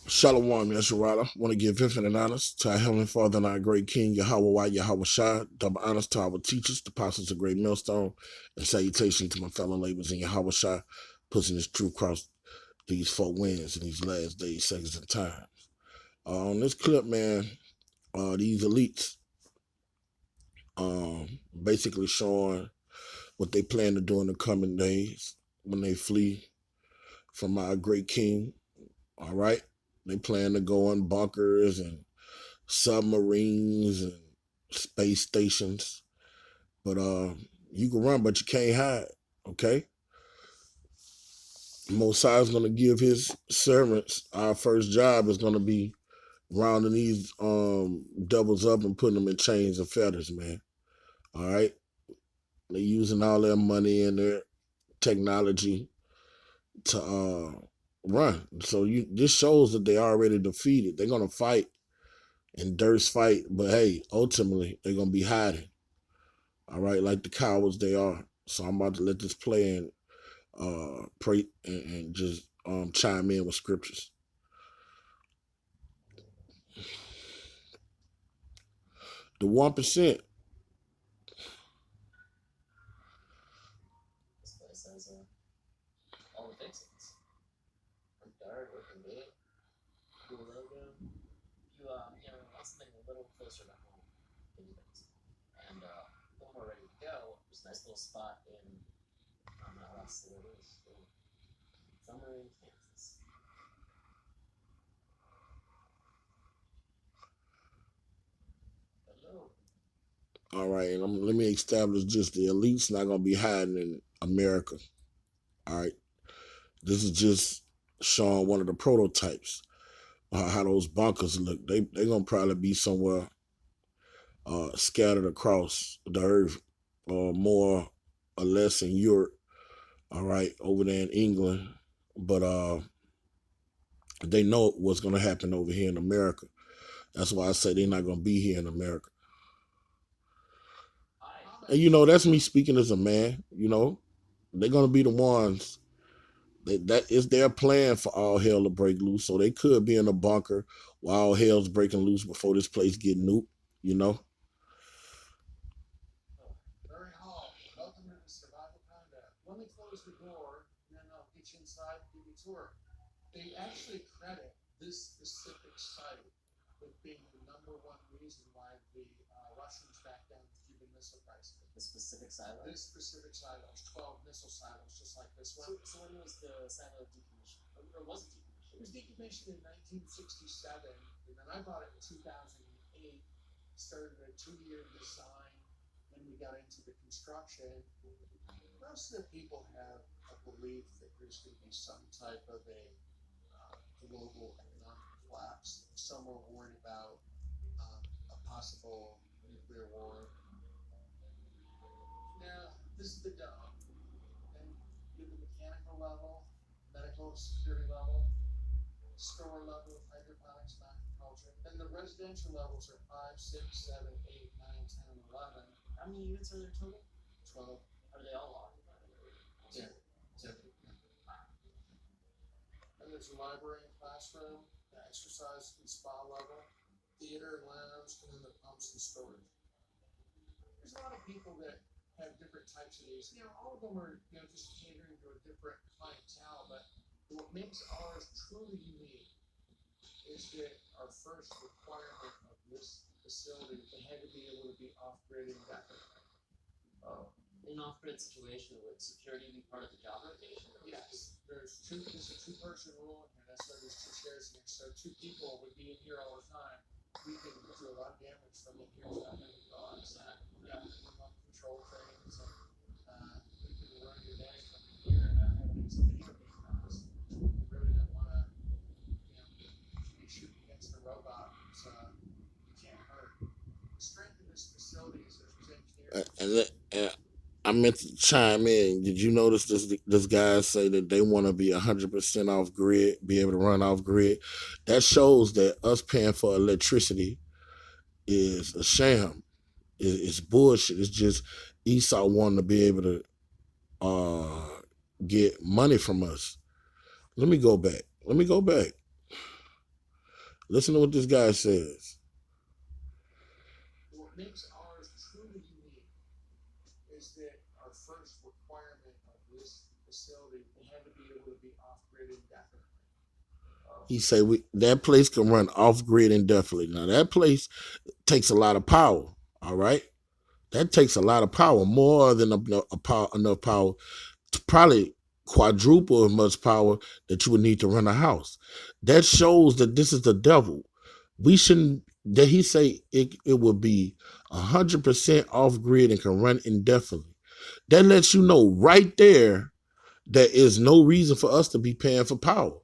Shalom, Yasharala. Want to give infinite honors to our Heavenly Father and our great King, Yahweh, Yahweh Shai. Double honors to our teachers, the apostles of Great Millstone, and salutation to my fellow laborers in Yahweh Shai, pushing this true cross these four winds in these last days, seconds, and times. On this clip, man, these elites basically showing what they plan to do in the coming days when they flee from our great King. All right, they plan to go in bunkers and submarines and space stations. But you can run, but you can't hide. Okay. Mosiah is gonna give his servants our first job is gonna be rounding these devils up and putting them in chains and fetters, man. All right. They're using all their money and their technology to run. So this shows that they already defeated. They're gonna fight and Durst fight, but hey, ultimately they're gonna be hiding. All right, like the cowards they are. So I'm about to let this play and pray and just chime in with scriptures. The 1%. This place has all the fixings. From dark, working big, cool logo. You want something a little closer to home, anyways. And when we're ready to go, there's a nice little spot in, let's see what it is. Somewhere in Kansas. Hello. All right, and let me establish just the elite's not gonna be hiding in America. All right, this is just showing one of the prototypes how those bunkers look. They're gonna probably be somewhere scattered across the earth, or more or less in Europe. All right, over there in England, but they know what's gonna happen over here in America. That's why I say they're not gonna be here in America. And that's me speaking as a man. They're gonna be the ones that is their plan for all hell to break loose. So they could be in a bunker while all hell's breaking loose before this place get nuked. You know. Very Hall, welcome to the Survival Combat. Let me close the door, and then I'll get you inside and give you a tour. They actually credit this specific site with being the number one reason why the Russians backed down the Cuban Missile Crisis. The specific silo? This specific silo is 12 missile silos, just like this one. So when was the silo decommissioned? Or was it decommissioned? It was decommissioned in 1967, and then I bought it in 2008, started a 2-year design, then we got into the construction. Most of the people have a belief that there's going to be some type of a global economic collapse. Some are worried about a possible nuclear war. Now, this is the dome. And you have the mechanical level, medical security level, store level, hydroponics, and aquaculture. Then the residential levels are 5, 6, 7, 8, 9, 10, 11. How many units are there total? 12. Are they all locked? Yeah. And there's a library and classroom, the exercise and spa level, theater and lounge, and then the pumps and storage. There's a lot of people that have different types of these. All of them are just catering to a different clientele, but what makes ours truly unique is that our first requirement of this facility, it had to be able to be off-grid indefinitely. In an off-grid situation, would security be part of the job rotation? Yes, there's a two-person rule in here. That's why there's 2 chairs in here. So 2 people would be in here all the time. We can do a lot of damage from in here without having dogs. Yeah, remote control things. And we can run your day from in here and not having some video games. You really don't want to, be shooting against the robot. So you can't hurt. The strength of this facility is there's engineers. And I meant to chime in. Did you notice this guy say that they want to be 100% off grid, be able to run off grid? That shows that us paying for electricity is a sham. It's bullshit. It's just Esau wanting to be able to get money from us. Let me go back. Listen to what this guy says. What makes ours truly unique is that our first requirement of this facility, we had to be able to be off grid indefinitely. He say that place can run off grid indefinitely. Now that place takes a lot of power. All right, that takes a lot of power, more than enough power to probably quadruple as much power that you would need to run a house. That shows that this is the devil. We shouldn't. That he say it will be 100% off grid and can run indefinitely. That lets you know right there there is no reason for us to be paying for power.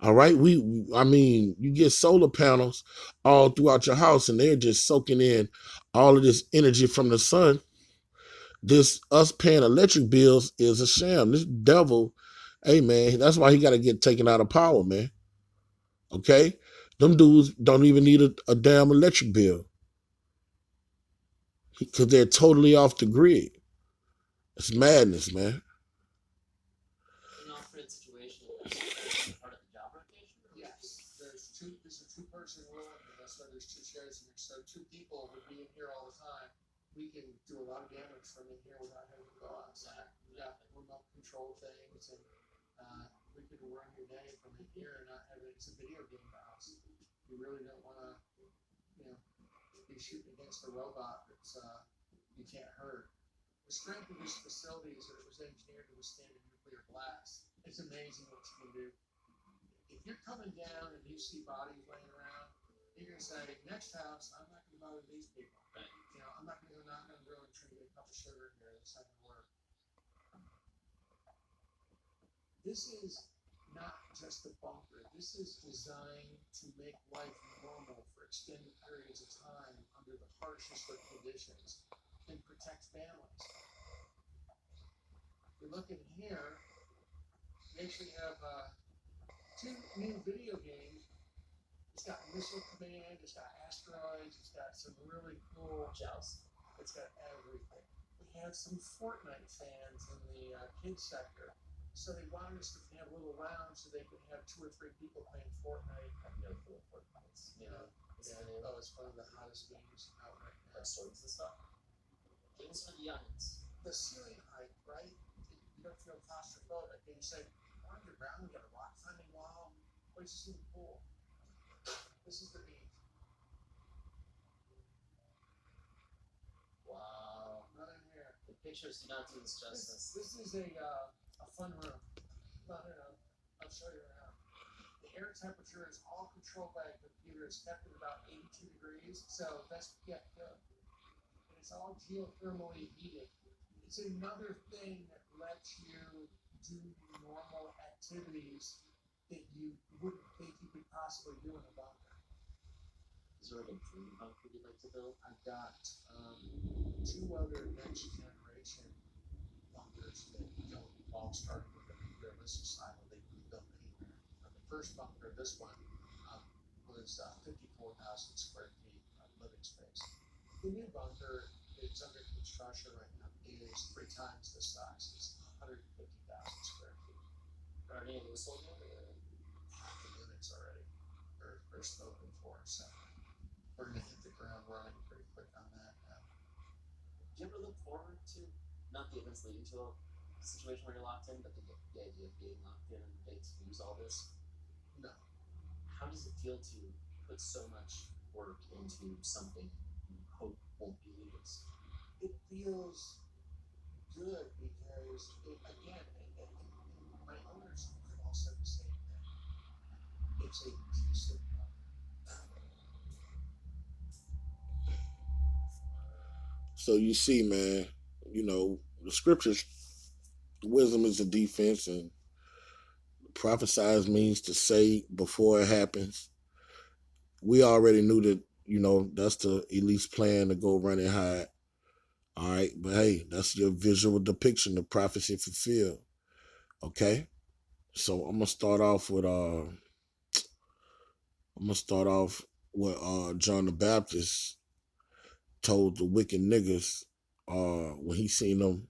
All right, I mean, you get solar panels all throughout your house, and they're just soaking in all of this energy from the sun. This us paying electric bills is a sham. This devil, hey man, that's why he got to get taken out of power, man. Okay, them dudes don't even need a damn electric bill because they're totally off the grid. It's madness, man. An off-grid situation part of the job rotation? Yes, there's a two-person rule, and that's why there's two chairs in here. So two people would be in here all the time. We can do a lot of damage from in here without having to go outside. We got remote control things, and we could run your day from in here and not have it. It's a video game house. You really don't want to, be shooting against a robot that's you can't hurt. The strength of this facility is that it was engineered to withstand a nuclear blast. It's amazing what you can do. If you're coming down and you see bodies laying around, you're gonna say, next house, I'm not gonna bother these people. Right. I'm not gonna knock on the door and try to get a cup of sugar in here. That's not gonna work. This is not just a bunker. This is designed to make life normal for extended periods of time under the harshest of conditions and protect families. You're looking here, we actually have two new video games. It's got Missile Command, it's got asteroids, it's got some really cool Gels. It's got everything. We have some Fortnite fans in the kids sector, so they wanted us to have a little lounge so they could have 2 or 3 people playing Fortnite. I have no clue what Fortnite's. It's one of the hottest games out right now. Like swords and stuff. Games for the youngins. The ceiling height, right? You don't feel claustrophobic. And you say, we're underground, we got a rock climbing wall. Place is really cool. This is the beach. Wow. Not in here. The pictures do not do this justice. This is a fun room. No, I'll show you around. The air temperature is all controlled by a computer. It's kept at about 82 degrees, so that's good. And it's all geothermally heated. It's another thing that lets you do normal activities that you wouldn't think you could possibly do in a bunker. Is there like a dream bunker you'd like to build? I've got 2 other next generation bunkers that don't all start with a nuclear missile silo. They rebuilt anywhere. The first bunker, this one, was 54,000 square feet of living space. The new bunker that's under construction right now is 3 times the size. It's 150,000 square feet. Are any of those sold yet? Half the units already are spoken for, so we're gonna hit the ground running pretty quick on that now. Do you ever look forward to not the events leading to a situation where you're locked in, but the idea of being locked in and getting to use all this? No. How does it feel to put so much work into something you hope won't be used? It feels good because, again, my owners have all said the same thing. It's a piece of So you see, man, the scriptures, wisdom is a defense, and prophesize means to say before it happens. We already knew that, that's the Elite's plan to go run and hide. All right, but hey, that's your visual depiction of prophecy fulfilled. Okay, so I'm gonna start off with what John the Baptist told the wicked niggas when he seen them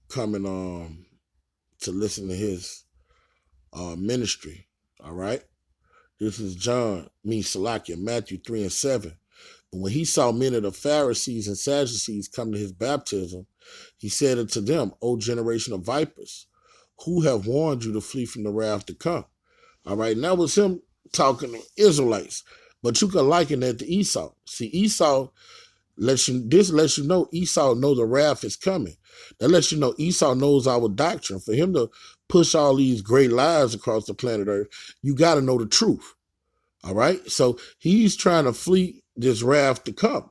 coming to listen to his ministry. All right, This is John, Salakia, Matthew 3 and 7. And when he saw many of the Pharisees and Sadducees come to his baptism, he said unto them, O generation of vipers, who have warned you to flee from the wrath to come? All right, and that was him talking to Israelites. But you can liken that to Esau. See, Esau lets you know Esau know the wrath is coming. That lets you know Esau knows our doctrine. For him to push all these great lies across the planet Earth, you got to know the truth. All right, so he's trying to flee this wrath to come.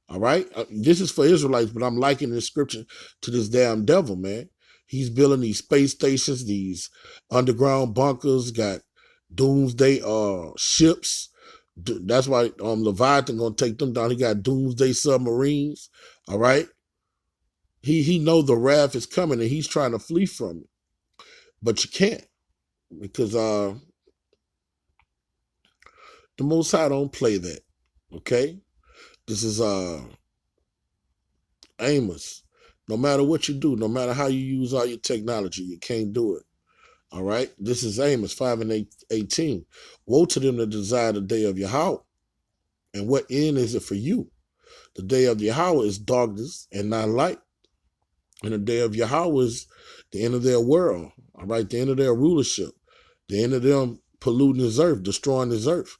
All right, this is for Israelites, but I'm likening the scripture to this damn devil, man. He's building these space stations, these underground bunkers, got doomsday ships. That's why Leviathan gonna take them down. He got doomsday submarines. All right, he know the wrath is coming and he's trying to flee from it, but you can't because the Most High don't play that. Okay, this is Amos. No matter what you do, no matter how you use all your technology, you can't do it. All right. This is Amos 5 and 18. Woe to them that desire the day of Yahweh. And what end is it for you? The day of Yahweh is darkness and not light. And the day of Yahweh is the end of their world. All right. The end of their rulership. The end of them polluting this earth, destroying this earth.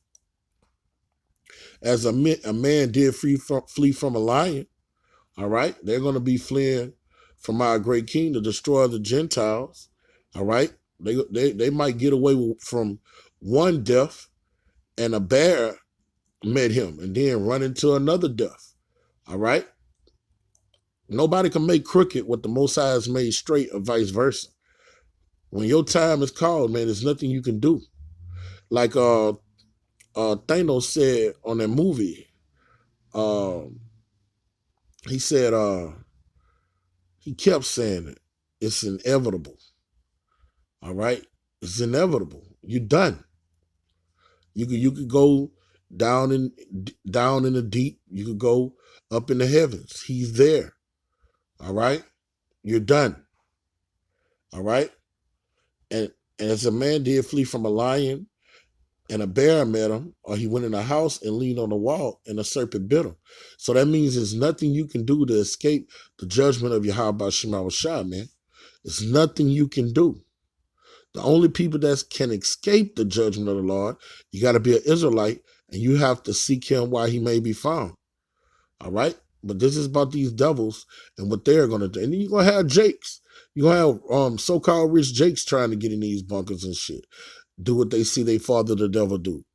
As a man did flee from a lion. All right. They're going to be fleeing from our great king to destroy the Gentiles. All right. They might get away from one death and a bear met him and then run into another death. All right. Nobody can make crooked what the Most High has made straight or vice versa. When your time is called, man, there's nothing you can do. Like Thanos said on that movie, he said he kept saying it. It's inevitable. All right. It's inevitable. You're done. You could go down in the deep. You could go up in the heavens. He's there. All right. You're done. All right. And as a man did flee from a lion and a bear met him, or he went in a house and leaned on the wall and a serpent bit him. So that means there's nothing you can do to escape the judgment of Yahweh Shema Shah, man. There's nothing you can do. The only people that can escape the judgment of the Lord, you got to be an Israelite, and you have to seek him while he may be found. All right? But this is about these devils and what they're going to do. And then you're going to have Jakes. You're going to have so-called rich Jakes trying to get in these bunkers and shit. Do what they see their father, the devil, do.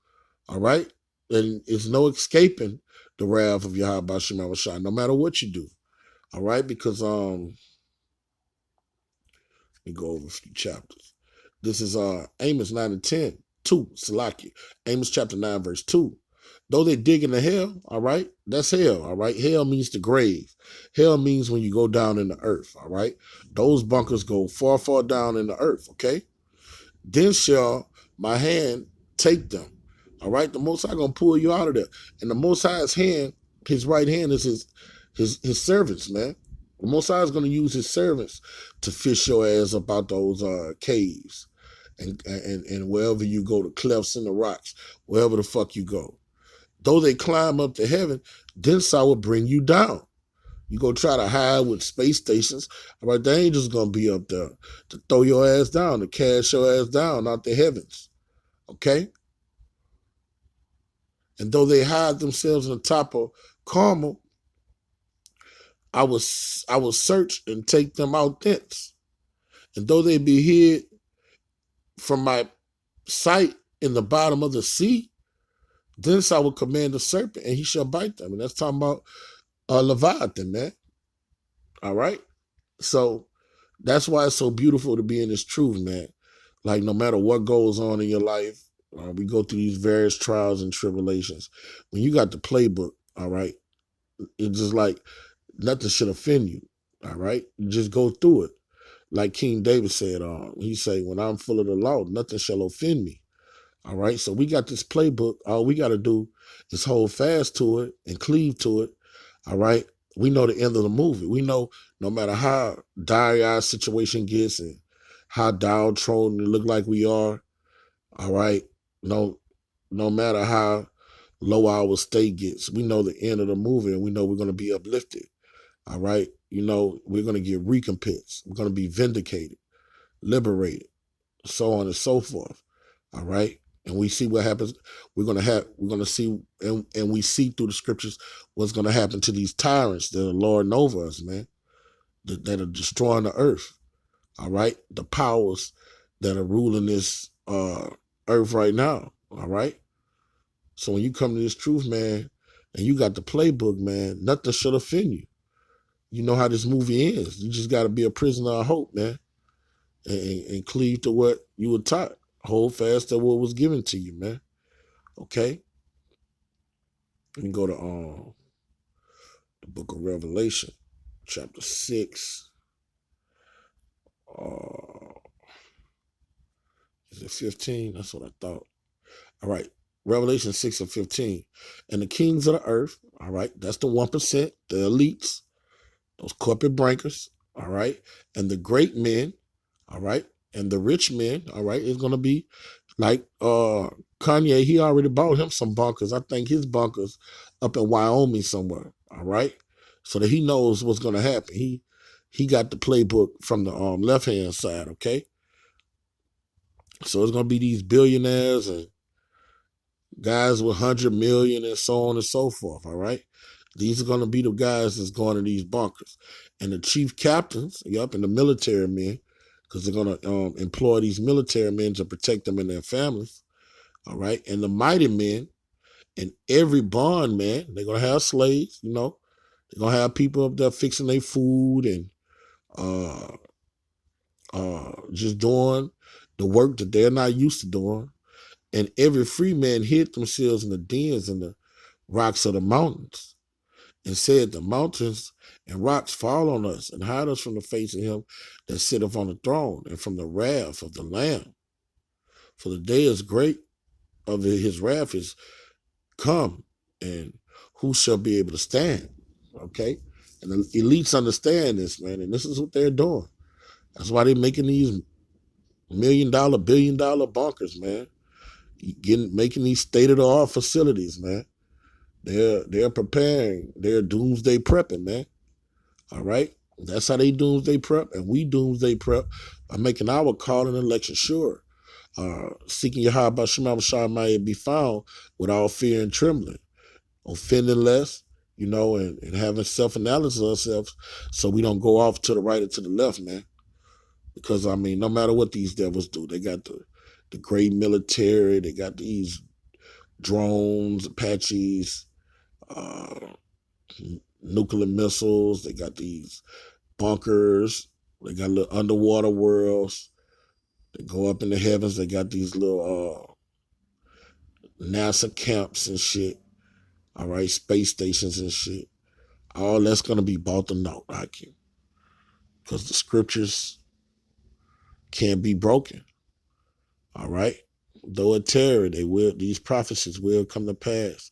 All right? And it's no escaping the wrath of Yahweh Shema Shah, no matter what you do. All right? Because, let me go over a few chapters. This is Amos 9 and 10, 2, Salaki. Amos chapter 9, verse 2. Though they dig into hell, all right, that's hell, all right? Hell means the grave. Hell means when you go down in the earth, all right? Those bunkers go far, far down in the earth, okay? Then shall my hand take them, all right? The Most High going to pull you out of there. And the Most High's hand, his right hand is his servants, man. The Most High is going to use his servants to fish your ass up out those caves. And wherever you go, the clefts in the rocks, wherever the fuck you go. Though they climb up to heaven, then I will bring you down. You go try to hide with space stations, all right, they ain't just going to be up there to throw your ass down, to cast your ass down out the heavens, okay? And though they hide themselves in the top of Carmel, I will search and take them out thence. And though they be hid from my sight in the bottom of the sea, thence I will command the serpent, and he shall bite them. And that's talking about Leviathan, man. All right? So that's why it's so beautiful to be in this truth, man. Like, no matter what goes on in your life, we go through these various trials and tribulations. When you got the playbook, all right, it's just like nothing should offend you, all right? You just go through it. Like King David said, he said, when I'm full of the law, nothing shall offend me. All right, so we got this playbook. All we got to do is hold fast to it and cleave to it. All right, we know the end of the movie. We know no matter how dire our situation gets and how downtrodden it look like we are, all right, no, no matter how low our state gets, we know the end of the movie and we know we're going to be uplifted. All right. We're going to get recompense. We're going to be vindicated, liberated, so on and so forth. All right. And we see what happens. We're going to see, and we see through the scriptures what's going to happen to these tyrants that are lording over us, man, that are destroying the earth. All right. The powers that are ruling this earth right now. All right. So when you come to this truth, man, and you got the playbook, man, nothing should offend you. You know how this movie ends. You just got to be a prisoner of hope, man, and cleave to what you were taught. Hold fast to what was given to you, man. Okay? We can go to the book of Revelation, chapter 6. Is it 15? That's what I thought. All right. Revelation 6 and 15. And the kings of the earth, all right, that's the 1%, the elites, those corporate bankers, all right, and the great men, all right, and the rich men, all right, is going to be like Kanye. He already bought him some bunkers. I think his bunkers up in Wyoming somewhere, all right, so that he knows what's going to happen. He got the playbook from the left hand side, okay. So it's going to be these billionaires and guys with 100 million and so on and so forth, all right. These are going to be the guys that's going to these bunkers. And the chief captains, and the military men, because they're going to employ these military men to protect them and their families, all right? And the mighty men and every bond man, they're going to have slaves, They're going to have people up there fixing their food and just doing the work that they're not used to doing. And every free man hid themselves in the dens and the rocks of the mountains, and said, the mountains and rocks fall on us and hide us from the face of him that sitteth on the throne and from the wrath of the Lamb. For the day is great of his wrath is come, and who shall be able to stand? Okay? And the elites understand this, man, and this is what they're doing. That's why they're making these $1 million, $1 billion bunkers, man. Making these state-of-the-art facilities, man. They're preparing. They're doomsday prepping, man. All right? That's how they doomsday prep, and we doomsday prep by making our call and election sure. Seeking Yahweh Shema Shah might be found with all fear and trembling. Offending less, and having self-analysis of ourselves so we don't go off to the right or to the left, man. Because, no matter what these devils do, they got the great military, they got these drones, Apaches, nuclear missiles. They got these bunkers. They got little underwater worlds. They go up in the heavens. They got these little NASA camps and shit. All right, space stations and shit. All that's gonna be bought and out, Hakeem, because the scriptures can't be broken. All right. Though a terror, these prophecies will come to pass.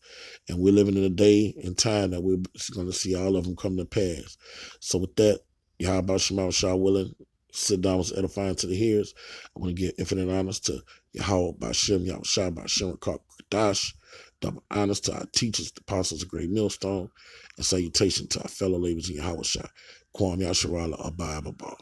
And we're living in a day and time that we're going to see all of them come to pass. So with that, Yahweh Shema Shah willing, sit down with edifying to the hearers. I want to give infinite honors to Yahweh Bashem, Yahweh Shah Bashem, Kadash, double honors to our teachers, the apostles of Great Millstone, and salutation to our fellow laborers in Yahweh Shah, Kwam Yasharala Abba Abba.